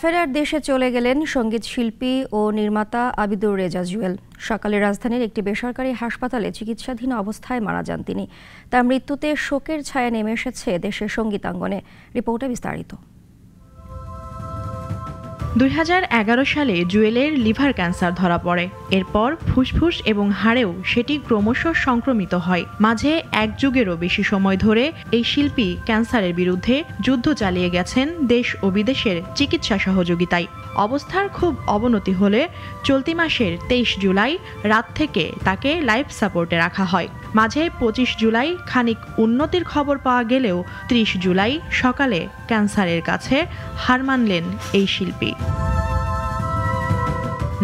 ফেরার দেশে চলে গেলেন সঙ্গীত শিল্পী ও নির্মাতা আবিদুর রেজা জুয়েল। সকালে রাজধানীর একটি বেসরকারি হাসপাতালে চিকিৎসাধীন অবস্থায় মারা যান তিনি। তার মৃত্যুতে শোকের ছায়া নেমে এসেছে দেশের সঙ্গীতাঙ্গনে। রিপোর্টে বিস্তারিত। ২০১১ সালে জুয়েলের লিভার ক্যান্সার ধরা পড়ে। এরপর ফুসফুস এবং হাড়েও সেটি ক্রমশ সংক্রমিত হয়। মাঝে এক যুগেরও বেশি সময় ধরে এই শিল্পী ক্যান্সারের বিরুদ্ধে যুদ্ধ চালিয়ে গেছেন দেশ ও বিদেশের চিকিৎসা সহযোগিতায়। অবস্থার খুব অবনতি হলে চলতি মাসের ২৩ জুলাই রাত থেকে তাকে লাইফ সাপোর্টে রাখা হয়। মাঝে ২৫ জুলাই খানিক উন্নতির খবর পাওয়া গেলেও ৩০ জুলাই সকালে ক্যান্সারের কাছে হার মানলেন এই শিল্পী।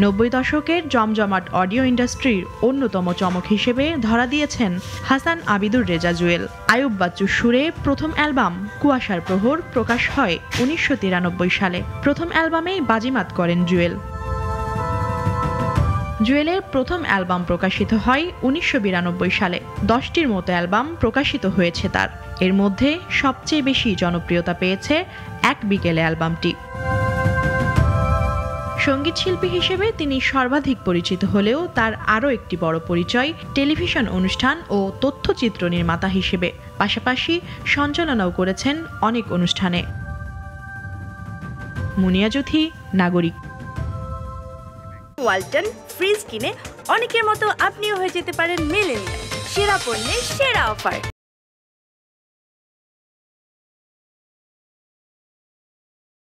৯০ দশকের জমজমাট অডিও ইন্ডাস্ট্রির অন্যতম চমক হিসেবে ধরা দিয়েছেন হাসান আবিদুর রেজা জুয়েল। আয়ুব বাচ্চুর সুরে প্রথম অ্যালবাম কুয়াশার প্রহর প্রকাশ হয় ১৯৯৩ সালে। প্রথম অ্যালবামেই বাজিমাত করেন জুয়েল। জুয়েলের প্রথম অ্যালবাম প্রকাশিত হয় ১৯৯২ সালে। ১০টির মতো অ্যালবাম প্রকাশিত হয়েছে তার। এর মধ্যে সবচেয়ে বেশি জনপ্রিয়তা পেয়েছে এক বিকেলে অ্যালবামটি। সঙ্গীত শিল্পী হিসেবে তিনি সর্বাধিক পরিচিত হলেও তার আরও একটি বড় পরিচয় টেলিভিশন অনুষ্ঠান ও তথ্যচিত্র নির্মাতা হিসেবে। পাশাপাশি সঞ্চালনাও করেছেন অনেক অনুষ্ঠানে। মুনিয়া জ্যোথি, নাগরিক। ওয়ালটন ফ্রিজ কিনে অনেকের মতো আপনিও হয়ে যেতে পারেন মিলেনিয়াল। সেরা পণ্যের সেরা অফার।